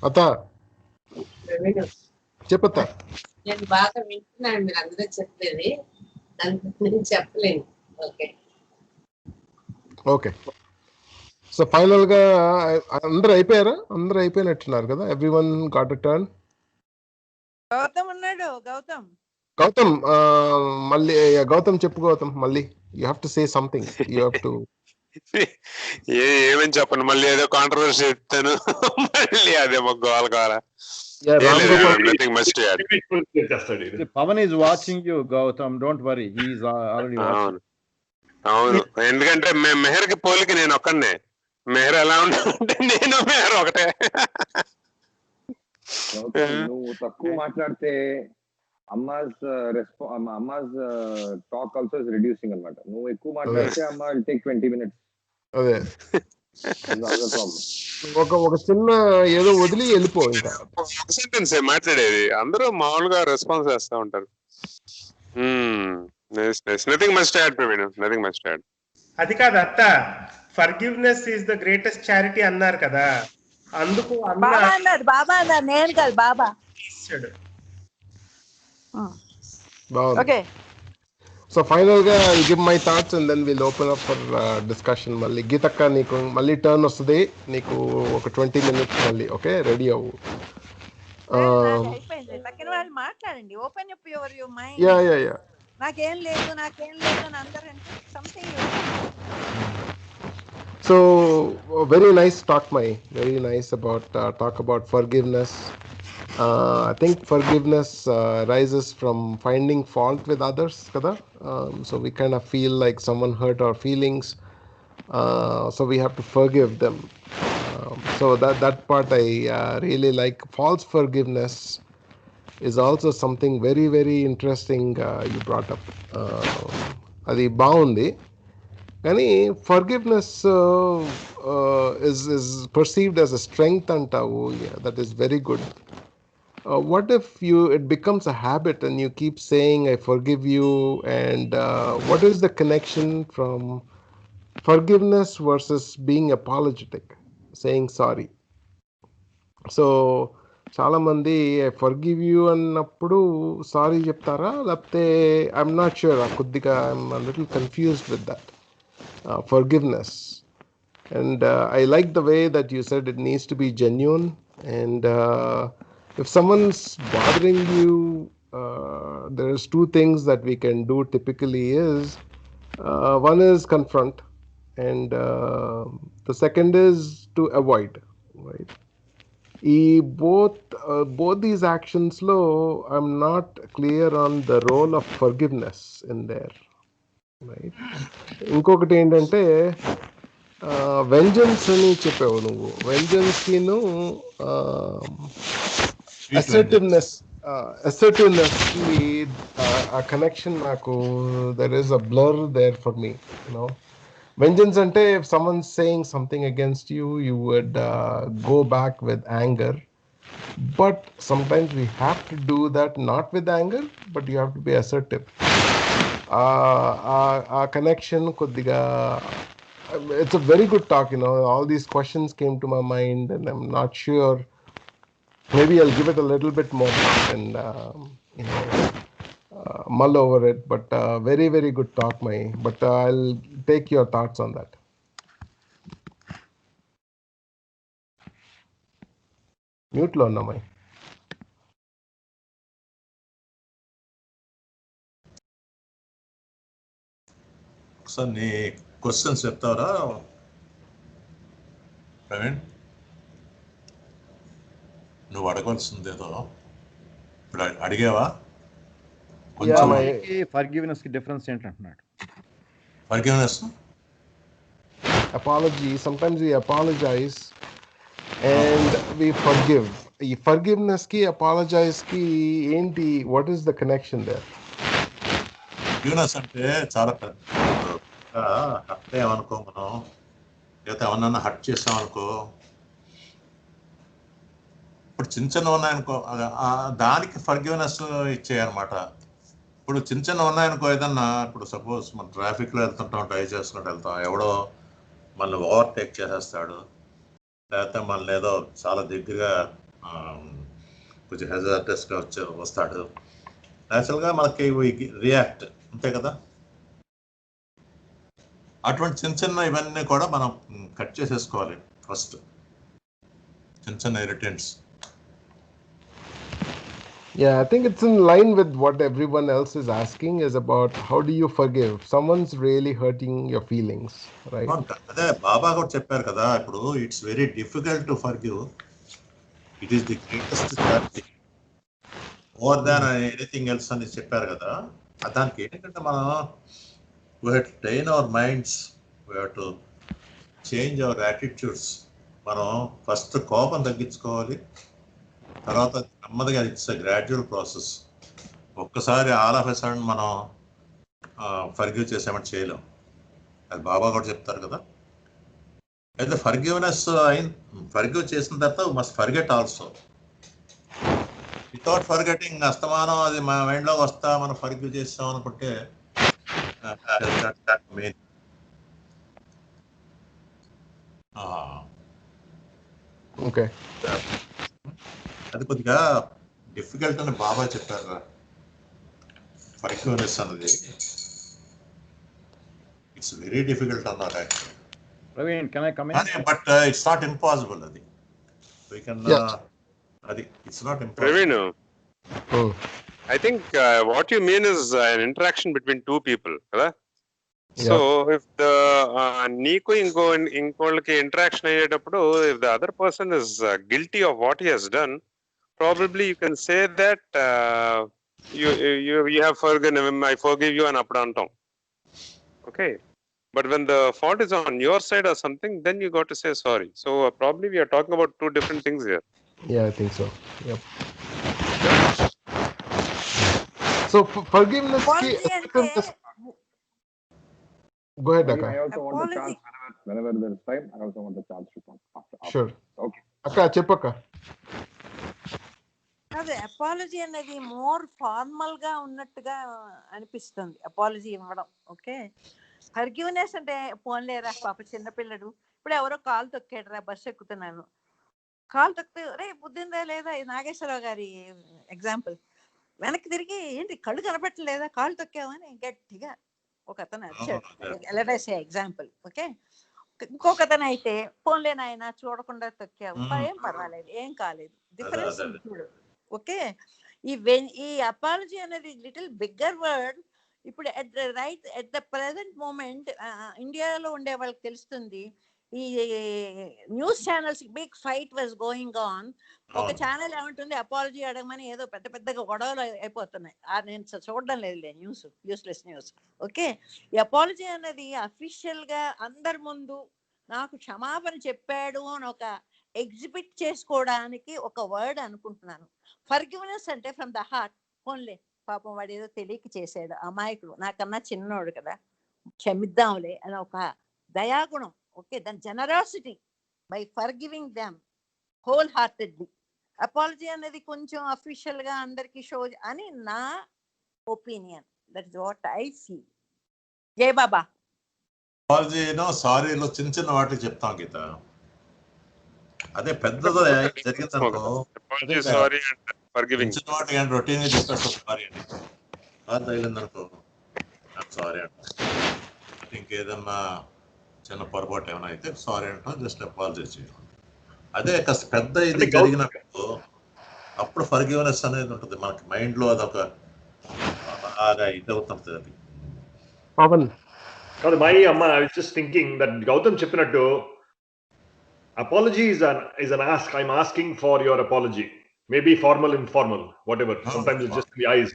అత్త చెప్పత్త. నేను బాగా వింటున్నాను మీరు అందరూ చెప్పేది, నేను చెప్పలేను. Okay okay. సో ఫైనల్ గా అందరూ అయిపోయారా? అందరూ అయిపోయినట్టున్నారు కదా. Everyone got a turn. Gautam ఉన్నాడు. గౌతమ్ మళ్ళీ గౌతమ్ చెప్పు. గౌతమ్ మళ్ళీ you have to say something. You have to ఏమని చెప్పను, మళ్ళీ ఏదో కాంట్రవర్సీ చెప్తాను. మళ్ళీ అదేమో గోల గోల. Pavan is watching you, Gautam. Don't worry. He is already watching. అవును, ఎందుకంటే మెహర్ కి పోలికి నేను ఒక్కనే. మెహర్ ఎలా ఉంటే నేను మెహర్ ఒకటే. నువ్వు తక్కువ మాట్లాడితే అమ్మాస్ టాక్ ఆల్సో ఇస్ రిడ్యూసింగ్ అన్నమాట. నువ్వు ఎక్కువ మాట్లాడితే అమ్మ విల్ టేక్ 20 minutes. అదే ఒక చిన్న ఏదో వదిలి వెళ్ళిపో. ఇంకా ఒక సెంటెన్స్ మాట్లాడేది, అందరూ మామూలుగా రెస్పాన్స్ చేస్తా ఉంటారు. Nothing must add Praveen, nothing must add. అది కాదు అత్త, forgiveness is the greatest charity అన్నారు కదా, అందుకు బాబా అన్నాడు. బాబా అన్నాడు, నేను కాదు, బాబా. ఓకే, సో ఫైనల్ గా I give my thoughts and then will open up for discussion. మళ్ళీ గీతక్క నీకు మళ్ళీ టర్న్ వస్తుంది. నీకు ఒక 20 minutes మళ్ళీ. ఓకే, రెడీ అవ్వు. అయిపోయింది. తక్కిన వాళ్ళు మాట్లాడండి. Open up your mind. Yeah నాకేం లేదు అని అందరూ అంటే something. So very nice talk, very nice about talk about forgiveness. I think forgiveness rises from finding fault with others, kada. So we kind of feel like someone hurt our feelings, so we have to forgive them. So that part I really like. False forgiveness is also something very very interesting you brought up. Adi baundi. కానీ forgiveness is perceived as a strength అంటావు. That is very good. What if it becomes a habit and you keep saying I forgive you, and what is the connection from forgiveness versus being apologetic, saying sorry? So చాలా మంది I forgive you అన్నప్పుడు sorry చెప్తారా, లేకపోతే I'm not sure. కొద్దిగా I'm little confused with that forgiveness. And I like the way that you said it needs to be genuine. And if someone's bothering you, there's two things that we can do typically is one is confront, and the second is to avoid, right? Both these actions low, I'm not clear on the role of forgiveness in there, right? ఇంకొకటి ఏంటంటే vengeance అని చెప్పావు నువ్వు. వెంజన్స్కిను అసర్టివ్నెస్కి ఆ connection నాకు there is a blur there for me. You know, vengeance అంటే if someone's saying something against you, you would go back with anger, but sometimes we have to do that not with anger, but you have to be assertive. A connection కొద్దిగా, it's a very good talk. All these questions came to my mind and I'm not sure, maybe I'll give it a little bit more thought and mull over it, but very very good talk, but I'll take your thoughts on that. Mute lo unna sir నీ questions చెప్తారా ప్రవీణ్? నువ్వు అడగాల్సింది ఏదో ఇప్పుడు అడిగావా? Forgiveness కి difference ఏంటంటున్నాడు. Forgiveness, apology. Sometimes we apologize and we forgive. ఈ forgiveness కి apologize కి ఏంటి, what is the connection there? Forgiveness అంటే చాలా పెద్ద హర్ట్ ఏమనుకో, మనం లేకపోతే ఎవరన్నా హర్ట్ చేసామనుకో, ఇప్పుడు చిన్న చిన్న ఉన్నాయనుకో, దానికి ఫర్గివ్నెస్ ఇచ్చేయనమాట. ఇప్పుడు చిన్న చిన్న ఉన్నాయనుకో, ఏదన్నా ఇప్పుడు సపోజ్ మనం ట్రాఫిక్లో వెళ్తుంటాం, డ్రైవ్ చేసుకుంటూ వెళ్తాం, ఎవడో మనల్ని ఓవర్టేక్ చేసేస్తాడు, లేకపోతే మనల్ని ఏదో చాలా దగ్గరగా కొంచెం హెజార్టస్గా వస్తాడు, న్యాచురల్గా మనకి రియాక్ట్, అంతే కదా. అటువంటి చిన్న చిన్న ఇవన్నీ కూడా మనం కట్ చేసేసుకోవాలి ఫస్ట్, చిన్న చిన్న irritants. Yeah, I think it's in line with what everyone else is asking, is about how do you forgive? Someone's really hurting your feelings, right? అదే బాబా కూడా చెప్పారు కదా, ఇప్పుడు it's very difficult to forgive, it is the greatest charity more than anything else అని చెప్పారు కదా. దానికి ఏంటంటే మనం we have to train our minds, we have to change our attitudes. మనం ఫస్ట్ కోపం తగ్గించుకోవాలి, తర్వాత నెమ్మదిగా ఇట్స్ ఎ గ్రాడ్యువల్ ప్రాసెస్. ఒక్కసారి ఆల్ ఆఫ్ ఎ సడన్ మనం ఫర్గివ్ చేసామని చేయలేం, అది బాబా కూడా చెప్తారు కదా. అయితే ఫర్గివ్నెస్ ఫర్గివ్ చేసిన తర్వాత must forget also. Without forgetting అస్తమానం అది మన మైండ్లోకి వస్తా మనం ఫర్గివ్ చేస్తాం అనుకుంటే మెయిన్. Okay. అది కొద్దిగా డిఫికల్ట్ అని బాబా చెప్పారు. ఫర్గివ్నెస్ అన్నది ఇట్స్ వెరీ డిఫికల్ట్ అన్నారు actually. Praveen, can I come in? But it's not impossible. అది we can అది it's not impossible. Praveen, Hmm. I think what you mean is an interaction between two people, కదా. So if the నీకు ఇంకోళ్ళకి interaction అయ్యేటప్పుడు if the other person is guilty of what he has done, probably you can say that you have forgiven him, I forgive you, and అప్పుడు అంటాం. Okay, but when the fault is on your side or something, then you got to say sorry. So probably we are talking about two different things here. Yeah, I think so. Yep. So forgiveness Apology అంటే go ahead, Maybe Akka. I also want the apology. chance whenever there is time. I also want the chance to talk after. Sure. Okay. Akka, చెప్పక్క. అదే apology అనేది more formal గా ఉన్నట్టుగా అనిపిస్తుంది apology ఇవ్వడం. Okay, forgiveness అంటే పోన్లేరా పాప చిన్నపిల్లడు, ఇప్పుడు ఎవరో కాలు తొక్కాడురా, బస్సు ఎక్కుతున్నాను, కాలు తొక్కితే రే బుద్ధిందా లేదా, నాగేశ్వరరావు గారి ఎగ్జాంపుల్, వెనక్కి తిరిగి ఏంటి కళ్ళు కనపట్టలేదా కాలు తొక్కావని గట్టిగా ఒక అతను వచ్చాడు. ఎలడైసే ఎగ్జాంపుల్. ఓకే, ఇంకొక అతను అయితే పోన్లే నాయన చూడకుండా తొక్కావు, ఏం పర్వాలేదు, ఏం కాలేదు, డిఫరెన్స్ చూడు. ఓకే, ఈ అపాలజీ అనేది లిటిల్ బిగ్గర్ వర్డ్. ఇప్పుడు ఎట్ ద ప్రెసెంట్ మూమెంట్ ఇండియాలో ఉండే వాళ్ళకి తెలుస్తుంది, ఈ news channels big fight was going on. ఒక ఛానల్ ఏమంటుంది, అపాలజీ అడగమని ఏదో పెద్ద పెద్దగా గొడవలు అయిపోతున్నాయి. నేను చూడడం లేదులే న్యూస్, యూస్లెస్ న్యూస్. ఓకే, ఈ అపాలజీ అనేది అఫీషియల్ గా అందరి ముందు నాకు క్షమాపణ చెప్పాడు అని ఒక ఎగ్జిబిట్ చేసుకోవడానికి ఒక వర్డ్ అనుకుంటున్నాను. ఫర్గివ్నెస్ అంటే ఫ్రమ్ ద హార్ట్, పోన్లే పాపం వాడు ఏదో తెలియక చేశాడు, అమాయకుడు, నాకన్నా చిన్నోడు కదా, క్షమిద్దాంలే అని ఒక దయాగుణం. ఓకే, దాని generosity by forgiving them whole heartedly. Apology అనేది కొంచెం అఫీషియల్ గా అందరికి షో అని నా opinion. That is what I feel. జై బాబా. సారీలో చిన్న చిన్న వాటికి చెప్తాం గీత, అదే పెద్దదో జరిగిందనుకో చిన్న వాటికి అంటే రొటీన్ గా చెప్పేస్తాం సారీ అండి, కాదు తగిలిందనుకో సారీ అంటాం. ఇంకేదన్నా చిన్న పొరపాటు ఏమైనా అయితే సారీ అంటాం, జస్ట్ అపాలజైజ్ చేయడం. అదే కాస్త పెద్ద ఇది జరిగినప్పుడు అప్పుడు ఫర్గివ్నెస్ అనేది ఉంటుంది మనకి మైండ్ లో, అదొక బాగా ఇది అవుతుంది. అది పవన్ కాదు మై అమ్మ, I was just thinking that Gautam చెప్పినట్టు apology is an ask. I'm asking for your apology. Maybe formal, informal, whatever. Sometimes it's just the eyes.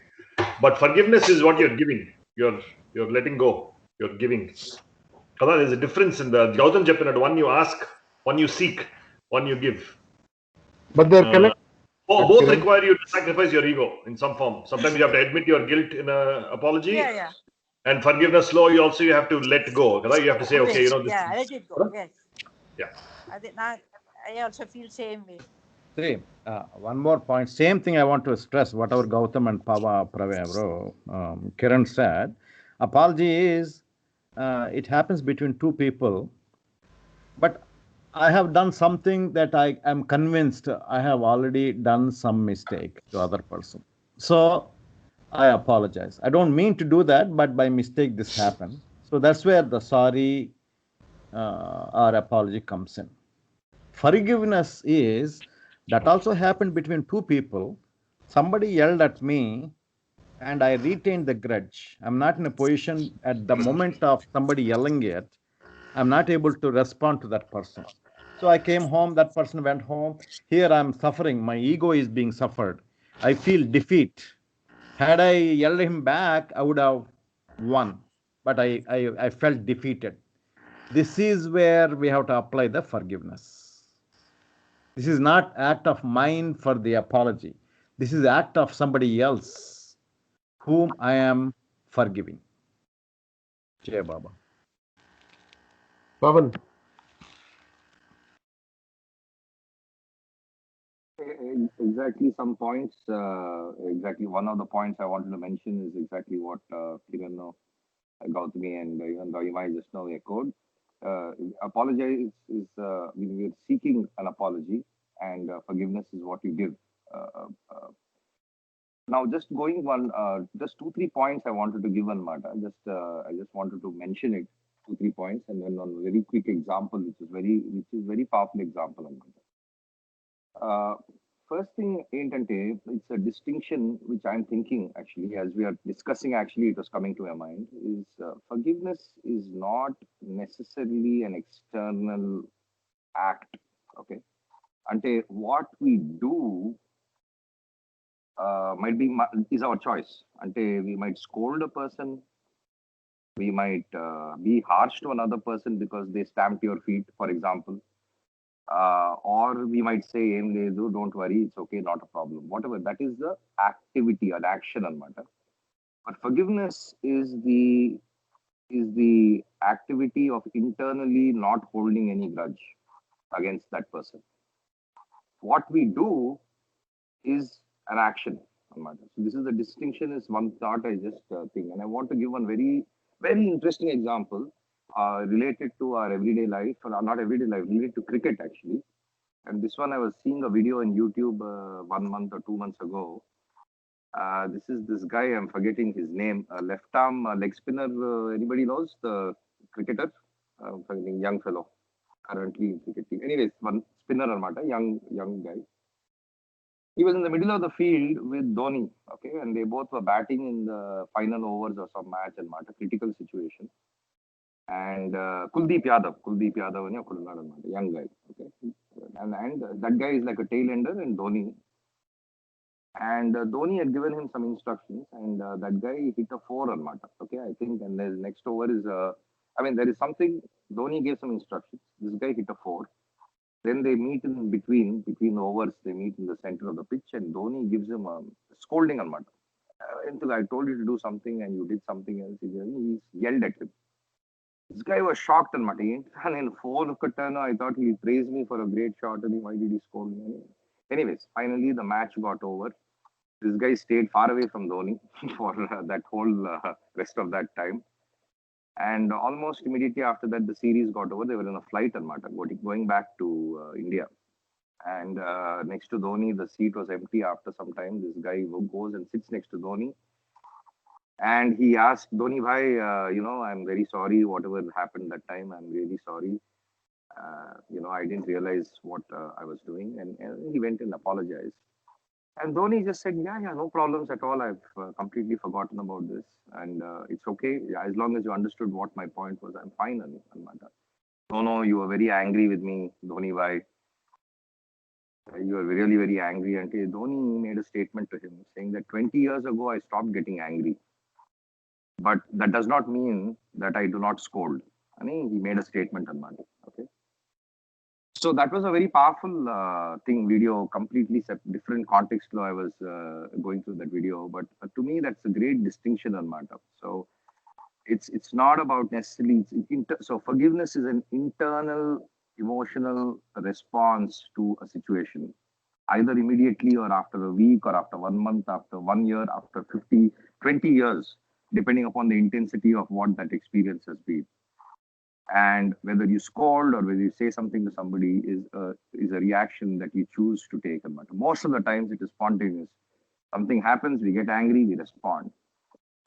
But forgiveness is what you're giving. You're letting go. You're giving. There's a difference in the Gautam Japinat. One you ask, one you seek, one you give. But they're connected. Both require you to sacrifice your ego in some form. Sometimes you have to admit your guilt in an apology. Yeah. And forgiveness slow, you have to let go. You have to say, okay, this. Yeah, let it go. Yes. Yeah. I also feel same way. See, one more point. Same thing I want to stress. Whatever Gautam and Kiran said, apology is it happens between two people. But I have done something that I am convinced I have already done some mistake to other person. So I apologize. I don't mean to do that, but by mistake this happened. So that's where the sorry or apology comes in. Forgiveness is that also happened between two people. Somebody yelled at me and I retained the grudge. I'm not in a position at the moment of somebody yelling it, I'm not able to respond to that person. So I came home, that person went home. Here I'm suffering. My ego is being suffered. I feel defeat. Had I yelled him back, I would have won. But I felt defeated. This is where we have to apply the forgiveness. This is not act of mine for the apology. This is act of somebody else whom I am forgiving. Jai Baba. Pavan. Exactly, some points. Exactly, one of the points I wanted to mention is exactly what Kiran, Gautami, and even Ravimai just now echoed. Apologize is we're seeking an apology, and forgiveness is what you give. Uh, uh, Now, just going one, just 2 3 points I wanted to give on Mata. I just wanted to mention it, 2 3 points, and then on a very quick example, which is very powerful example on Mata. First thing, ఏంటంటే, it's a distinction which I'm thinking actually as we are discussing. Actually, it was coming to my mind is forgiveness is not necessarily an external act. Okay, ante what we do might be is our choice. Ante we might scold a person, we might be harsh to another person because they stamped your feet, for example. Or we might say, "Em ledu, don't worry, it's okay, not a problem." Whatever, that is the activity or action on matter. But forgiveness is the activity of internally not holding any grudge against that person. What we do is an action on matter. So this is the distinction. Is one thought I just think, and I want to give one very interesting example related to our everyday life, or not everyday life, related to cricket actually. And this one, I was seeing a video on YouTube 1 month or 2 months ago. This is this guy, I'm forgetting his name, left arm leg spinner. Anybody knows the cricketer? Forgetting, young fellow, currently in cricket team. Anyways, one spinner, young guy. He was in the middle of the field with Dhoni, okay, and they both were batting in the final overs of some match and critical situation. And Kuldeep Yadav, young guy, okay, and that guy is like a tail ender in Dhoni. And Dhoni had given him some instructions, and that guy hit a four on Mata. Okay, I think, and the next over is, there is something. Dhoni gave some instructions. This guy hit a four. Then they meet in between the overs. They meet in the center of the pitch, and Dhoni gives him a scolding on Mata. I told you to do something, and you did something else. He yelled at him. This guy was shocked on Mata. And in four turn, I thought he praised me for a great shot, and why did he scold me? Anyways, finally the match got over. This guy stayed far away from Dhoni for that whole rest of that time. And almost immediately after that, the series got over. They were in a flight on Mata, going back to India. And next to Dhoni, the seat was empty after some time. This guy goes and sits next to Dhoni. And he asked Dhoni, Bhai, I'm very sorry, whatever happened that time. I'm really sorry. I didn't realize what I was doing. And he went and apologized. And Dhoni just said, yeah, no problems at all. I've completely forgotten about this. And it's okay. Yeah, as long as you understood what my point was, I'm fine on matter. No, you were very angry with me, Dhoni bhai. You were really, very angry. And Dhoni made a statement to him saying that 20 years ago, I stopped getting angry. But that does not mean that I do not scold. I mean, he made a statement on that. Okay. So that was a very powerful video, completely different context. I was going through that video, but to me, that's a great distinction on matter. So it's not about necessarily. So forgiveness is an internal emotional response to a situation, either immediately or after a week or after 1 month, after 1 year, after 50, 20 years, depending upon the intensity of what that experience has been. And whether you scold or whether you say something to somebody is a reaction that you choose to take. Most of the times it is spontaneous. Something happens, we get angry, we respond.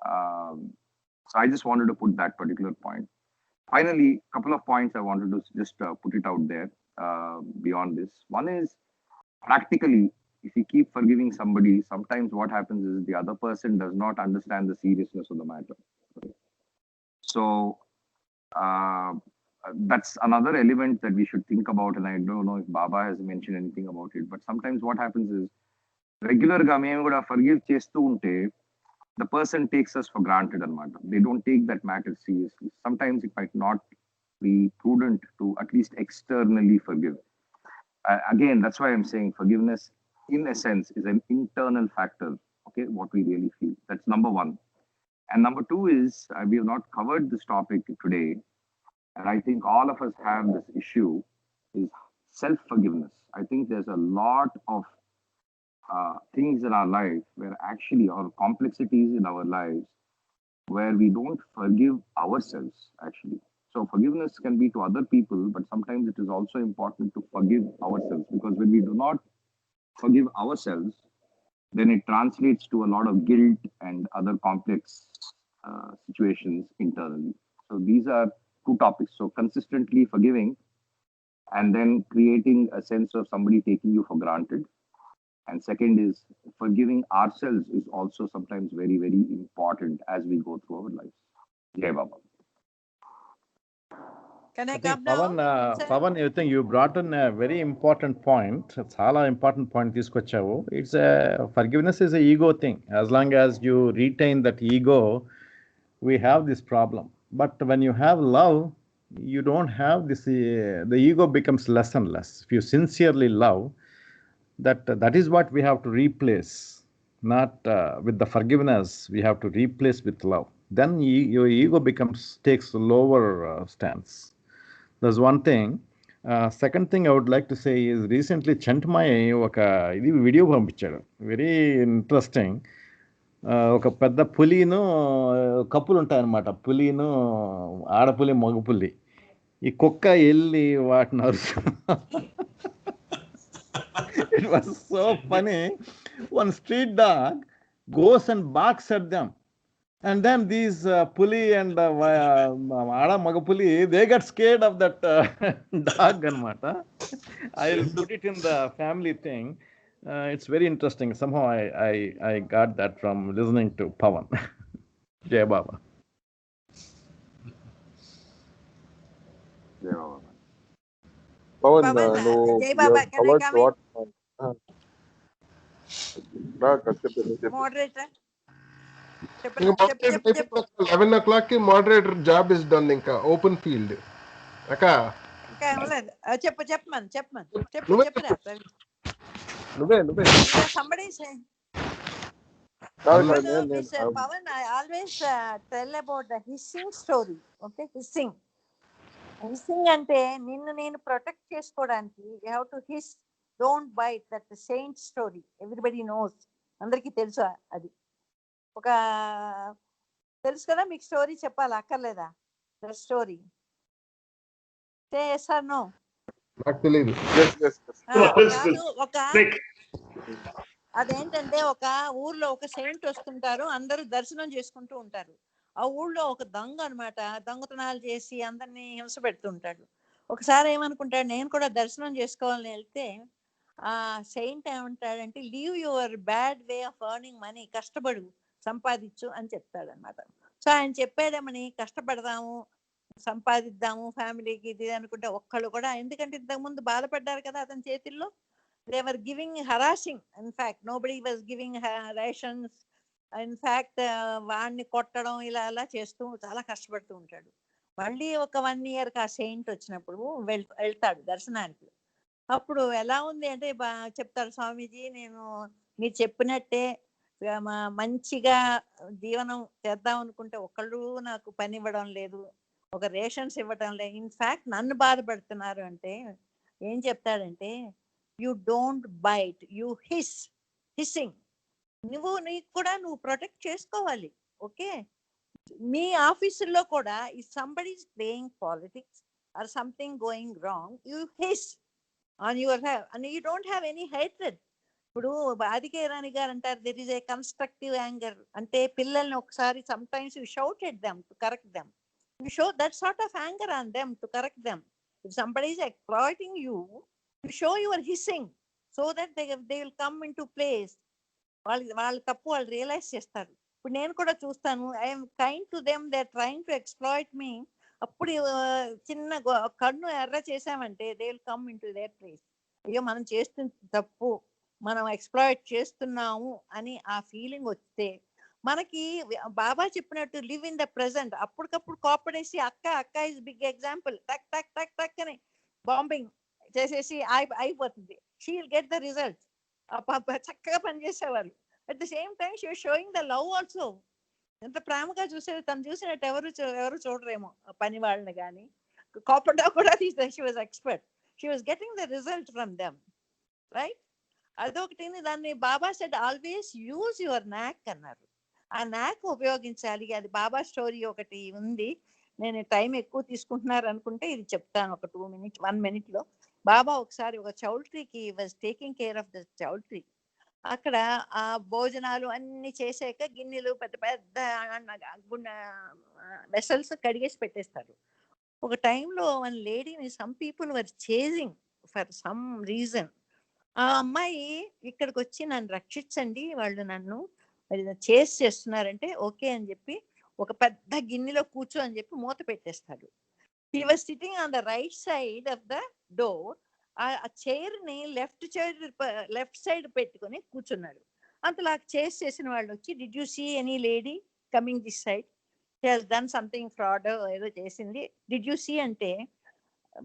So I just wanted to put that particular point. Finally, a couple of points I wanted to just put it out there beyond this. One is practically, if you keep forgiving somebody, sometimes what happens is the other person does not understand the seriousness of the matter. So that's another element that we should think about. And I don't know if Baba has mentioned anything about it, but sometimes what happens is regular ga మేము కూడా forgive చేస్తూ ఉంటే the person takes us for granted and they don't take that matter seriously. Sometimes it might not be prudent to at least externally forgive. Again, that's why I'm saying forgiveness in a sense is an internal factor. Okay, what we really feel. That's number one. And number two is we have not covered this topic today, and I think all of us have this issue, is self-forgiveness. I think there's a lot of things in our life where actually, or complexities in our lives where we don't forgive ourselves actually. So forgiveness can be to other people, but sometimes it is also important to forgive ourselves, because when we do not forgive ourselves, then it translates to a lot of guilt and other complex situations internally. So these are two topics. So consistently forgiving and then creating a sense of somebody taking you for granted. And second is forgiving ourselves is also sometimes very, very important as we go through our lives. Jai Baba. Can I I come think now? Pavan, I think you brought in a very important point. చాలా important point తీసుకొచ్చావు. It's forgiveness is a ego thing. As long as you retain that ego, we have this problem. But when you have love, you don't have this. The ego becomes less and less. If you sincerely love, that is what we have to replace. Not with the forgiveness, we have to replace with love. Then your ego takes a lower stance. That's one thing. Second thing I would like to say is recently Chantmai ఒక ఇది video పంపించాడు, very interesting. ఒక పెద్ద పులిను కప్పులు ఉంటాయన్నమాట, పులిను ఆడపులి మగపులి. ఈ కుక్క వెళ్ళి వాటిని అరుసు. It was so funny. One street dog goes and barks at them. And then these puli and Ada Magapuli, they get scared of that dog anamata. I'll put it in the family thing. It's very interesting. Somehow I got that from listening to Pavan. Jai Baba. Jai Baba. Pawan, Pavan, no, Jai you Baba, have can I covered come in? what? Moderator. ఇంకా moderator అయిపోయింది. 11 o'clock కి moderator job is done. ఇంకా open field. అక్క ఇంకా ఇవ్వలేదు. చెప్పమని నువ్వే చెప్పురా. నువ్వే Somebody say. Pavan, I always tell about the hissing story. Okay, hissing అంటే నిన్ను నేను ప్రొటెక్ట్ చేసుకోవడానికి you have to his, don't byte. That Saint story, everybody knows, అందరికీ తెలుసు. అది ఒక తెలుసు కదా మీకు. స్టోరీ చెప్పాలి అక్కర్లేదా? ద స్టోరీ సార్ నో నాకు తెలియదు. ఒక అదేంటంటే ఒక ఊర్లో ఒక సెయింట్ వస్తుంటారు, అందరూ దర్శనం చేసుకుంటూ ఉంటారు. ఆ ఊళ్ళో ఒక దొంగ అనమాట, దొంగతనాలు చేసి అందరినీ హింస పెడుతుంటాడు. ఒకసారి ఏమనుకుంటాడు, నేను కూడా దర్శనం చేసుకోవాలని వెళ్తే ఆ సెయింట్ ఏమంటాడంటే, leave your bad way of earning money, కష్టపడు, సంపాదించు అని చెప్తాడు అనమాట. సో ఆయన చెప్పేదేమని, కష్టపడదాము, సంపాదిద్దాము, ఫ్యామిలీకి ఇది అనుకుంటే ఒక్కళ్ళు కూడా, ఎందుకంటే ఇంతకుముందు బాధపడ్డారు కదా అతని చేతిల్లో. They were giving harassing. In fact, nobody was giving rations. In fact, వాడిని కొట్టడం ఇలా అలా చేస్తూ చాలా కష్టపడుతూ ఉంటాడు. మళ్ళీ ఒక 1 year ఆ సెయింట్ వచ్చినప్పుడు వెళ్తాడు దర్శనానికి. అప్పుడు ఎలా ఉంది అంటే చెప్తాడు, స్వామీజీ నేను మీరు చెప్పినట్టే మంచిగా జీవనం చేద్దాం అనుకుంటే ఒకళ్ళు నాకు పని ఇవ్వడం లేదు, ఒక రేషన్స్ ఇవ్వడం లేదు, ఇన్ఫాక్ట్ నన్ను బాధపడుతున్నారు అంటే ఏం చెప్తాడంటే, you don't bite, you hissing. నీకు కూడా నువ్వు ప్రొటెక్ట్ చేసుకోవాలి. ఓకే, మీ ఆఫీసుల్లో కూడా if somebody is playing politics or something going wrong, you hiss on your head and you don't have any hatred. ఇప్పుడు బాధికే ఇరానీ గారు అంటారు there is a constructive anger, అంటే పిల్లల్ని ఒకసారి sometimes you shout at them to correct them. You show that sort of anger on them to correct them. If somebody is exploiting you, you show your hissing so that they will come into place. వాళ్ళ తప్పు వాళ్ళు realise చేస్తారు. ఇప్పుడు నేను కూడా చూస్తాను, I'm kind to them, they are trying to exploit me. అప్పుడు చిన్న కన్ను ఎర్ర చేసామంటే they will come into their place. అయ్యో మనం చేస్తున్న తప్పు, మనం ఎక్స్ప్లాయిట్ చేస్తున్నాము అని ఆ ఫీలింగ్ వస్తే మనకి బాబా చెప్పినట్టు లివ్ ఇన్ ద ప్రెసెంట్. అప్పటికప్పుడు కోపడేసి అక్క ఇస్ బిగ్ ఎగ్జాంపుల్, టక్ టక్ టక్ టక్ అని బాంబింగ్ చేసేసి అయిపోతుంది. She will get the result. చక్కగా పనిచేసేవాళ్ళు. At the same time she was showing the love also. ఎంత ప్రేమగా చూసేది, తను చూసినట్టు ఎవరు చూడరేమో పని వాళ్ళని కానీ. కోపడా కూడా she was expert. She was getting the result from them, right? అదొకటి. దాన్ని బాబా సెడ్ ఆల్వేస్ యూజ్ యువర్ నాక్ అన్నారు. ఆ నాక్ ఉపయోగించాలి. అది బాబా స్టోరీ ఒకటి ఉంది. నేను టైం ఎక్కువ తీసుకుంటున్నారు అనుకుంటే ఇది చెప్తాను ఒక 2 minutes 1 minute లో. బాబా ఒకసారి ఒక చౌల్ట్రీకి was taking care of the choultry. అక్కడ ఆ భోజనాలు అన్ని చేసాక గిన్నెలు పెద్ద పెద్ద వెసల్స్ కడిగేసి పెట్టేస్తారు. ఒక టైంలో వన్ లేడీని some people were chasing for some reason. ఆ అమ్మాయి ఇక్కడికి వచ్చి నన్ను రక్షించండి, వాళ్ళు నన్ను చేస్తున్నారంటే ఓకే అని చెప్పి ఒక పెద్ద గిన్నెలో కూర్చో అని చెప్పి మూత పెట్టేస్తాడు. He was sitting on the right side of the door. ఆ చైర్ ని లెఫ్ట్ సైడ్ పెట్టుకొని కూర్చున్నాడు. అంతలా చేసిన వాళ్ళు వచ్చి, did you see any lady coming this side, she has done something fraud ఏదో చేసింది, డిడ్ యూ సీ అంటే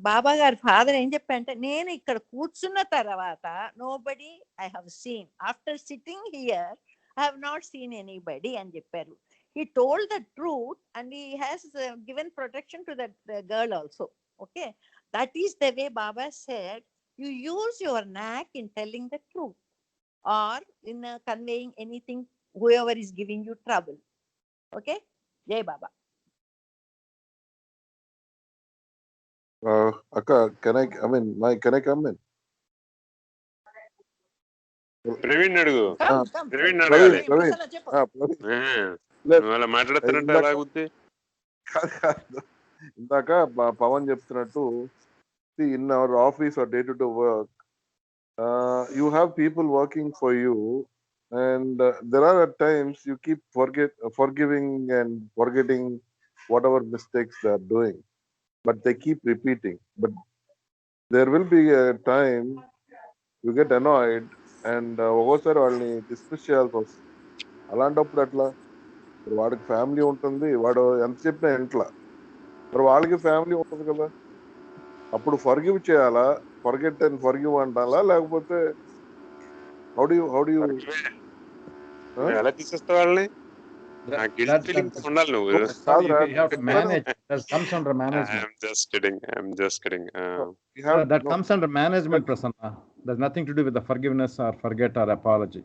బాబా గారి ఫాదర్ ఏం చెప్పారంటే, నేను ఇక్కడ కూర్చున్న తర్వాత nobody I have seen, after sitting here I have not seen anybody అని చెప్పారు. He told the truth and he has given protection to that girl also. Okay, that is the way Baba said you use your knack in telling the truth or in conveying anything whoever is giving you trouble. Okay, Jai Baba. Akka, can I come in? Praveen అడుగు. Come. Praveen అడగాలి. ప్రవీణ్. నువ్వు అలా మాట్లాడుతున్నట్టు ఎలాగుద్ది? ఇందాక పవన్ చెప్తున్నట్టు, in our office or day-to-day work, you have people working for you, and there are at times you keep forgiving and forgetting whatever mistakes they are doing, but they keep repeating. But there will be a time you get annoyed and ఒక్కోసారి వాళ్ళని dismiss చేయాల్సి వస్తుంది. అలాంటప్పుడు అట్లా మరి వాడికి family ఉంటుంది, వాడు ఎంత చెప్పినా ఇంట్లో, మరి వాళ్ళకి ఫ్యామిలీ ఉంటుంది కదా. అప్పుడు ఫర్గివ్ చేయాలా, ఫర్గెట్ అండ్ ఫర్గివ్ అంటాలా, లేకపోతే హౌ డు యు ఎలా తీసేస్తావు వాళ్ళని? గిల్ట్ ఫీలింగ్ ఉండాలి నువ్వు. That comes under management. I'm just kidding. That comes under management, Prasanna. There's nothing to do with the forgiveness or forget or apology.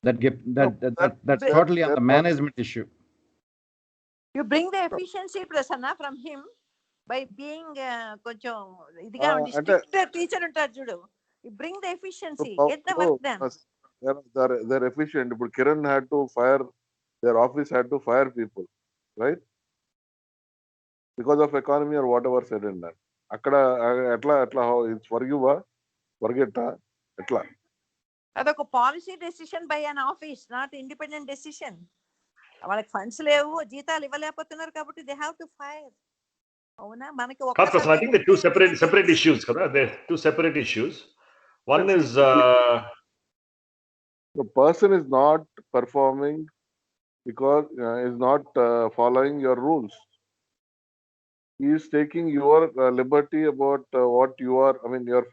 That's totally on the management issue. You bring the efficiency, Prasanna, from him by being కొంచెం ఇదిగా ఉండి strict teacher ఉంటారు చూడు. You bring the efficiency, get the work done. They're efficient. But Kiran had to fire, their office had to fire people, right? Because of economy or whatever said in that. అక్కడ ఎట్లా how it's forgive forget ఎట్లా? అదొక policy decision by an office, not independent decision. వాళ్ళకి funds లేవు, జీతాలు ఇవ్వలేకపోతున్నారు కాబట్టి they have to fire. అవునా? మనకి I think the two separate issues కదా. They're two separate issues. One is the person is not performing because is not following your rules. He is taking your liberty about what you are. You're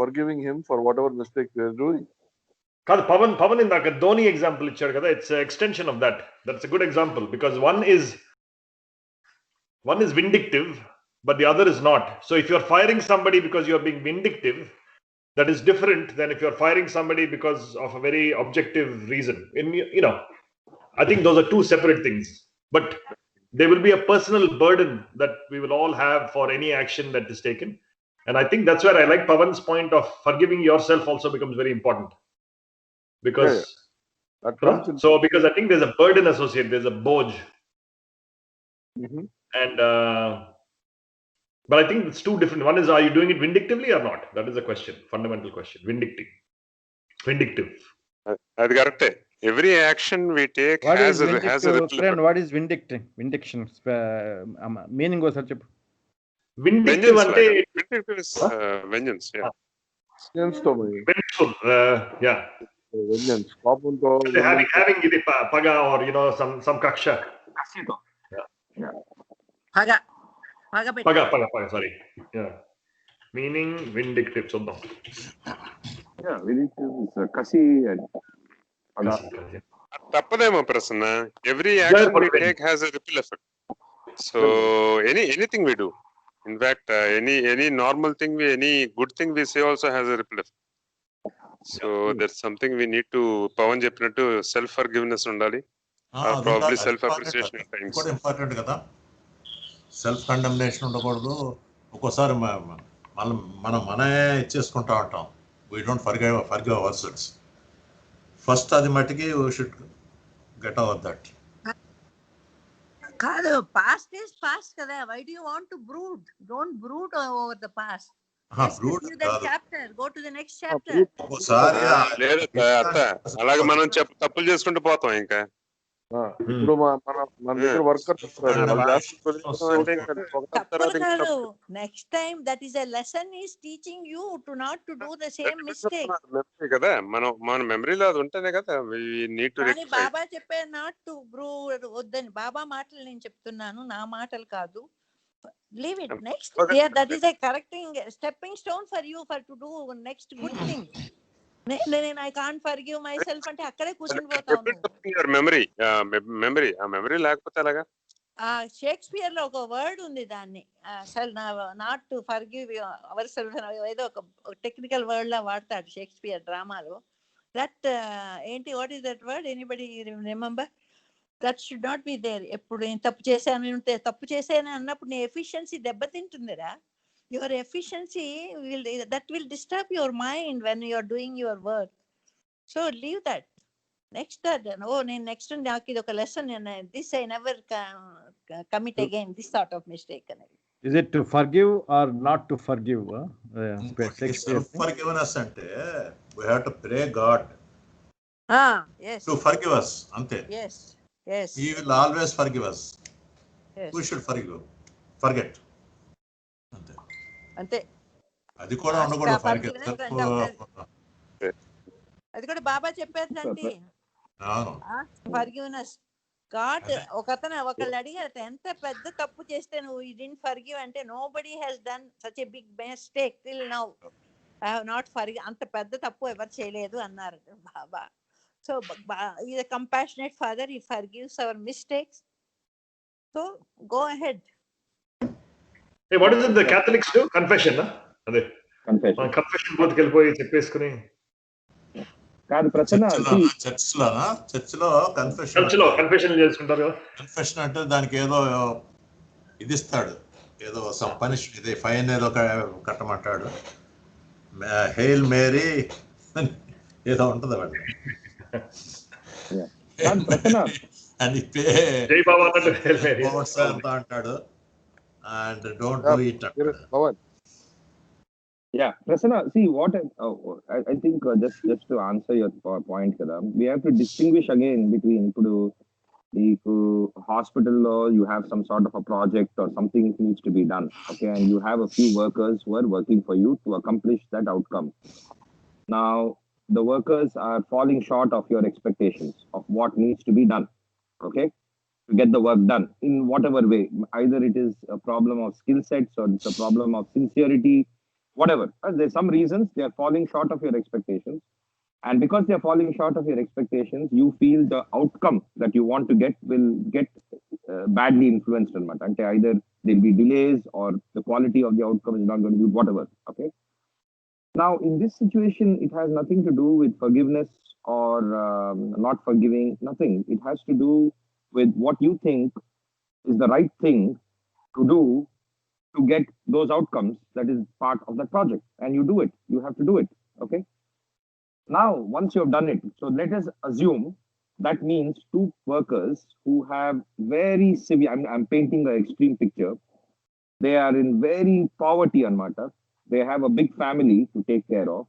forgiving him for whatever mistake he is doing. కాదు, పవన్ ఇందాక Dhoni example ఇచ్చాడు కదా. It's extension of that. That's a good example because one is vindictive but the other is not. So if you're firing somebody because you're being vindictive, that is different than if you're firing somebody because of a very objective reason. I think those are two separate things. But there will be a personal burden that we will all have for any action that is taken. And I think that's where I like Pawan's point of forgiving yourself also becomes very important. Because that comes in. so because I think there's a burden associated, there's a boj. Mhm. And but I think it's two different. One is, are you doing it vindictively or not? That is a question, fundamental question. Vindictive. అది కరెక్టే. Every action we take What has is a vindictive? ripple Friend, effect. what is vindictive? Vindication. Meaning was such a. Vindictive Vengeance ante లాగా. Vindictive is vengeance. Yeah. Vengeance to me. vengeful. Yeah. Vengeance. కోపంతో Having ఇది paga or some kaksha. పగ Paga. Sorry. Yeah. Meaning vindictive. చూద్దాం. Yeah, vindictive is kasi and paga. Kasi. తప్పదేమో Prasanna. Every action we take has a ripple effect. So anything we do, in fact, any normal thing, any good thing we say also has a ripple effect. So there's something we need to, Pawan చెప్పినట్టు self forgiveness ఉండాలి. Probably self appreciation at times. కూడా important కదా. Self condemnation ఉండకూడదు. ఒక్కోసారి మనం మనే ఇచ్చేసుకుంటా ఉంటాం. We don't forgive ourselves. First అది మట్టికి we should get over that. కాదు, పాస్ట్ ఇస్ పాస్ట్ కదా. Why do you want to brood? Don't brood over the past. Go to the next chapter. లేదు అత్త, అలాగే మనం తప్పులు చేసుకుంటూ పోతాం. ఇంకా ఇప్పుడు మన దగ్గర workers next time that is a lesson is teaching you to not to do the same mistake కదా. మన మెమరీలో అది ఉంటేనే కదా వి నీడ్ టు రెక్టిఫై. బాబా చెప్పే నాట్ టు బ్రూ వద్దని. బాబా మాటలు నేను చెప్తున్నాను, నా మాటలు కాదు. Leave it. Next, yeah, that is a correcting stepping stone for you to do next good thing. I can't forgive myself అంటే అక్కడే కూర్చుని పోతాను. యువర్ మెమరీ లేకపోతే అలాగా. షేక్స్పియర్ లో ఒక వర్డ్ ఉంది, దాన్ని అసలు not to forgive our self ఏదో ఒక టెక్నికల్ వర్డ్ లా వాడతాడు షేక్స్పియర్ డ్రామాలో. దట్ ఏంటి, what is that word? Anybody remember? That should not be there. ఎప్పుడు నేను తప్పు చేశాను అన్నప్పుడు నీ ఎఫిషియన్సీ దెబ్బతింటుందిరా. Your efficiency that will disturb your mind when you are doing your work. So leave that. Next నేను నెక్స్ట్ నాకు ఇది ఒక lesson. This I never commit again this sort of mistake అనేది. Is it to forgive or not to forgive? Self-forgiveness ante we have to pray God yes, to forgive us. Ante. Yes. He will always forgive us. Yes. We should forget. Ante. అది కూడా ఉండకూడదు. అది కూడా బాబా చెప్పేదండి. Forgiveness. God ఒకళ్ళు అడిగారు, ఎంత పెద్ద తప్పు చేస్తే నువ్వు యు డిడ్ంట్ ఫర్గివ్ అంటే, nobody has done such a big mistake till now. I have not forgive. అంత పెద్ద తప్పు ఎవరు చేయలేదు అన్నారు బాబా. So he is a compassionate father. He forgives our mistakes. So go ahead. Hey, what is it the Catholics do? Confession, na? Ade. Confession both kelpoyi cheppesukoni. కాదు ప్రసన్న, చర్చ్లో confession చేసుకుంటారు కదా. కన్ఫెషన్ అంటే దానికి ఏదో ఇది ఇస్తాడు, ఏదో సమ్ పనిష్మెంట్, ఇది ఫైన్ ఏదో కట్టమంటాడు. హెయిల్ మేరీ ఏదో ఉంటుంది వాడు. జై బాబా అంటాడు. And don't do it. Yeah, Prasanna, see what I think just to answer your point kada, we have to distinguish again between ipudu hospital lo you have some sort of a project or something needs to be done, okay, and you have a few workers who are working for you to accomplish that outcome. Now the workers are falling short of your expectations of what needs to be done, okay, to get the work done in whatever way. Either it is a problem of skill sets or it's a problem of sincerity, whatever. There's some reasons they are falling short of your expectations, and because they are falling short of your expectations, you feel the outcome that you want to get will get badly influenced or not. And either there'll be delays or the quality of the outcome is not going to be whatever, okay. Now in this situation, it has nothing to do with forgiveness or not forgiving, nothing. It has to do with what you think is the right thing to do to get those outcomes that is part of that project, and you do it. You have to do it. Okay. Now, once you have done it, so let us assume that means two workers who have very severe, I'm painting an extreme picture. They are in very poverty, Anmata. They have a big family to take care of.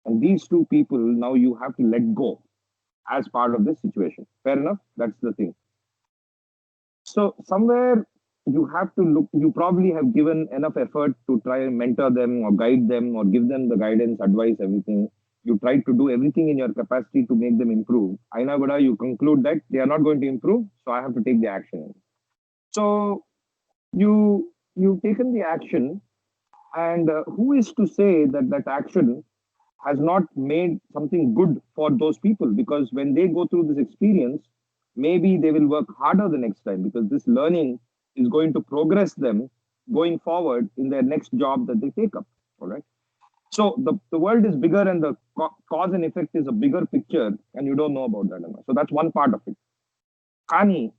And these two people, now you have to let go as part of this situation. Fair enough? That's the thing. So somewhere you have to look, you probably have given enough effort to try and mentor them or guide them or give them the guidance, advice, everything. You try to do everything in your capacity to make them improve. Aina you conclude that they are not going to improve, so I have to take the action. So you've taken the action, and who is to say that that action has not made something good for those people? Because when they go through this experience, maybe they will work harder the next time, because this learning is going to progress them going forward in their next job that they take up. All right. So the world is bigger, and the cause and effect is a bigger picture, and you don't know about that. So that's one part of it. Kani,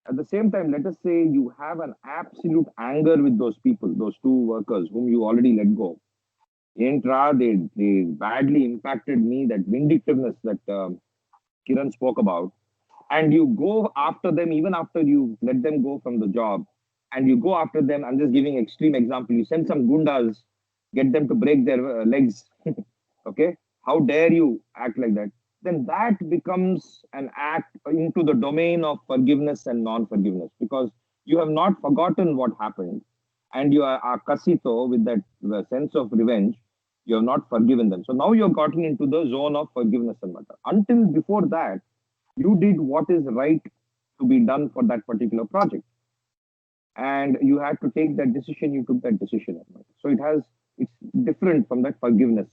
at the same time, let us say you have an absolute anger with those people, those two workers whom you already let go. They badly impacted me, that vindictiveness that Kiran spoke about. And you go after them even after you let them go from the job. And you go after them. I'm just giving extreme example. You send some gundas, get them to break their legs. Okay. How dare you act like that? Then that becomes an act into the domain of forgiveness and non-forgiveness, because you have not forgotten what happened, and you are kasito with that sense of revenge. You have not forgiven them. So now you've gotten into the zone of forgiveness and matter. Until before that, you did what is right to be done for that particular project, and you had to take that decision. You took that decision. So it's different from that forgiveness.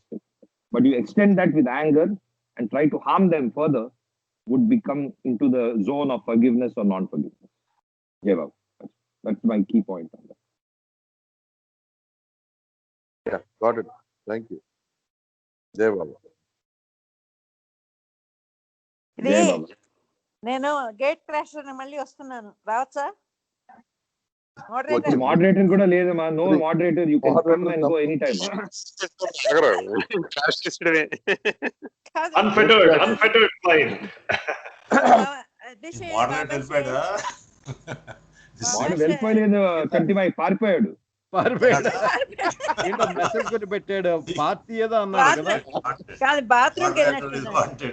But you extend that with anger and try to harm them further, would become into the zone of forgiveness or non-forgiveness. Yeah, Babu. That's my key point on that. Yeah, got it. Thank you. Jai Baba. ఇది Jai Baba. నేను gate crash అని మళ్ళీ వస్తున్నాను, రావచ్చా? వచ్చింది. Moderator kuda ledama. No Three. moderator. You can come and go anytime. కాదు, Unfettered client. this is moderate Baba వెళ్ళిపోయాడా says, వాడు Baba వెళ్ళిపోలేదు, కంటిమై పారిపోయాడు. ఏంటో మెసేజ్ కూడా పెట్టాడు, పార్టీ ఏదో అన్నాడు కదా. కాదు, బాత్రూమ్ వెళ్ళినట్టున్నాడు.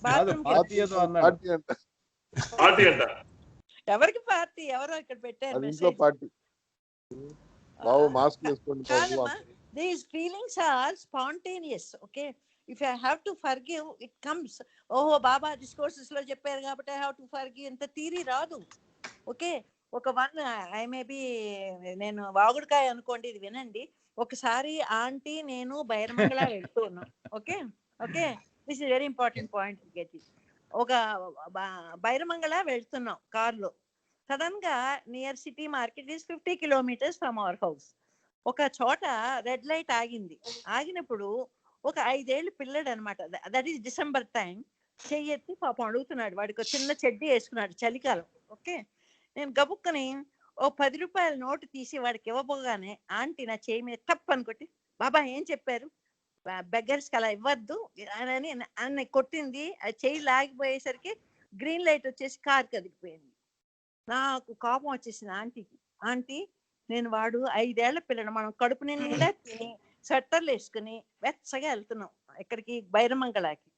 కాదు, పార్టీ ఏదో అన్నాడు. పార్టీ అంట. ఎవరికి పార్టీ? ఎవరో ఇక్కడ పెట్టారు అది ఇంట్లో మెసేజ్. పార్టీ. బాబు మాస్క్ వేసుకోండి బాబు. కాదమ్మా, these feelings are spontaneous. Okay, if I have to forgive, it comes. ఓహో, బాబా డిస్కోర్సెస్ లో చెప్పారు కాబట్టి I have to forgive. ఇంత థీరీ రాదు. ఓకే, ఒక ఐ మేబీ నేను వాగుడుకాయ అనుకోండి, ఇది వినండి. ఒకసారి ఆంటీ నేను బైరమంగళ వెళ్తూ ఉన్నాం. Okay okay, this is very important point to get it. ఒక బైరమంగళ వెళ్తున్నాం కార్లో. సడన్ గా near city market is 50 kilometers from our house. ఒక చోట రెడ్ లైట్ ఆగింది. ఆగినప్పుడు ఒక 5 ఏళ్ళు పిల్లడు అనమాట, దట్ ఈస్ డిసెంబర్ టైం, చెయ్యెత్తి పాపం అడుగుతున్నాడు. వాడికి ఒక చిన్న చెడ్డీ వేసుకున్నాడు, చలికాలం. ఓకే, నేను గబుక్కని ఓ 10 రూపాయల నోటు తీసి వాడికి ఇవ్వబోగానే ఆంటీ నా చేయి మీద టప్ అనుకొట్టి, బాబా ఏం చెప్పారు, బెగ్గర్స్కి అలా ఇవ్వద్దు అని అన్న కొట్టింది. ఆ చెయ్యి లాగిపోయేసరికి గ్రీన్ లైట్ వచ్చేసి కారు కదిలిపోయింది. నాకు కోపం వచ్చేసింది ఆంటీకి. ఆంటీ, నేను వాడు 5 ఏళ్ల పిల్లడు, మనం కడుపు నిండా తిని స్వెట్టర్లు వేసుకుని వెచ్చగా వెళ్తున్నాం ఎక్కడికి, బైరమంగళకి.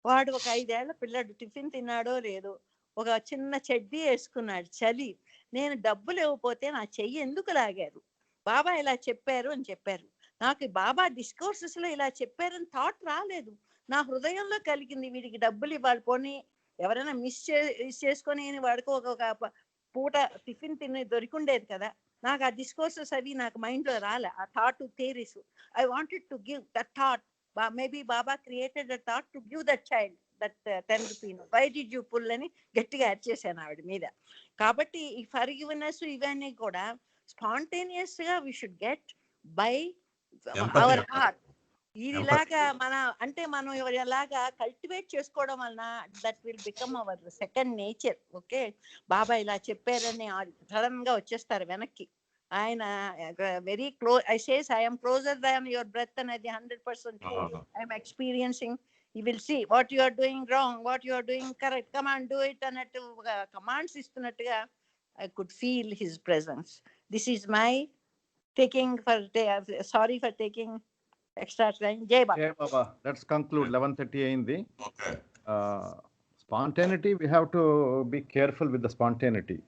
వాడు ఒక 5 ఏళ్ల పిల్లడు, టిఫిన్ తిన్నాడో లేదో, ఒక చిన్న చెడ్డీ వేసుకున్నాడు, చలి. నేను డబ్బులు ఇవ్వకపోతే నా చెయ్యి ఎందుకు లాగారు, బాబా ఇలా చెప్పారు అని చెప్పారు. నాకు బాబా డిస్కోర్సెస్ లో ఇలా చెప్పారని థాట్ రాలేదు. నా హృదయంలో కలిగింది, వీడికి డబ్బులు ఇవ్వాలి, పోనీ ఎవరైనా మిస్ చేసుకొని వాడికి ఒక పూట టిఫిన్ తిని దొరికిండేది కదా. నాకు ఆ డిస్కోర్సెస్ అవి నాకు మైండ్ లో రాలే, ఆ thought theories. I wanted to give that thought. Maybe Baba created the thought to give that child that 10 rupees. Why did you pull అని గట్టిగా అరిచేసాను ఆవిడ మీద. కాబట్టి ఈ ఫర్గివ్నెస్ ఇవన్నీ కూడా స్పాంటేనియస్ గా we should get by our heart. ఇది ఇలాగా మనం ఎలాగా కల్టివేట్ చేసుకోవడం వలన that will become our second nature. Okay, Baba ఇలా చెప్పారని సడన్ గా వచ్చేస్తారు వెనక్కి. ఆయన very close, I says I'm closer than your breath అనేది 100% I'm experiencing. You will see what you are doing wrong, what you are doing correct, come and do it అన్నట్టు commands ఇస్తున్నట్టుగా I could feel his presence. This is my taking for sorry for taking extra time. Jai Baba. Jai Baba. Let's conclude. 11:30 అయింది. Okay. Spontaneity, we have to be careful with the spontaneity.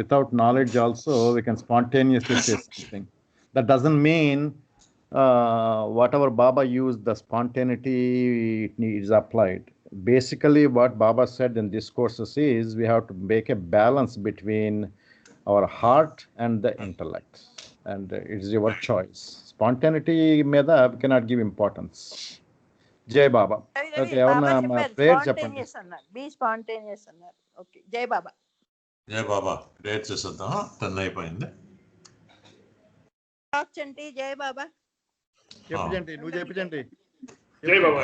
Without knowledge also, we can spontaneously say something. That doesn't mean whatever Baba used, the spontaneity is applied. Basically, what Baba said in discourses is we have to make a balance between our heart and the intellect. And it's your choice. Spontaneity meda we cannot give importance. Jai Baba. Okay, Baba prayer spontaneous annar. Be spontaneous annar. Okay, Jai Baba. Jai Baba. Prayer చేసేద్దాం. 10 అయిపోయింది. Chanti, Jai Baba. చెప్పించండి, నువ్వు చెప్పించండి. జై బాబా.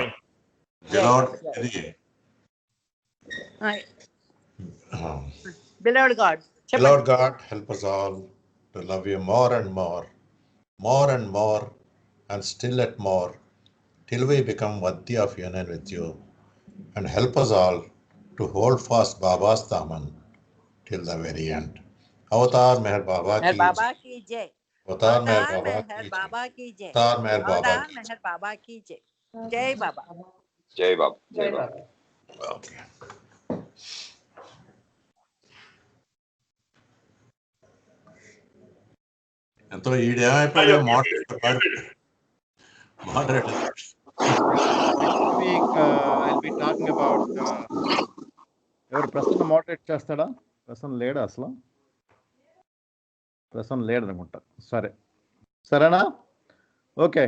Beloved God. Beloved God, help us all to love you more and more and still at more, till we become worthy of union with you. And help us all to hold fast Baba's daman till the very end. Avatar Meher Baba ki jai. Avatar Meher Baba ki jai. Avatar Meher Baba ki Meher Baba ki jai. Jai Baba. Jai Baba. Jai Baba. Okay. ఎంతో ఈడేమైపోయాడు moderator. Next week I'll be talking about ఎవరు Prasanna moderate చేస్తాడా? ప్రసన్న లేడా అసలు? ప్రసన్న లేడు అనుకుంటా. సరేనా? Okay,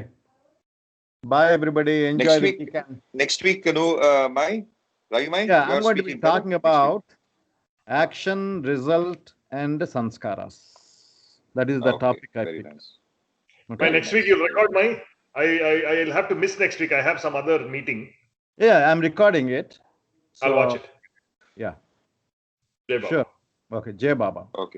bye everybody. Enjoy the weekend. Next week, I'm going to be talking about action, result and sanskaras. That is the topic I picked. Nice. Okay. Next week you'll record I'll have to miss next week. I have some other meeting. Yeah, I'm recording it. I'll watch it. Yeah. Jai Baba. Sure. Okay, Jai Baba. Okay.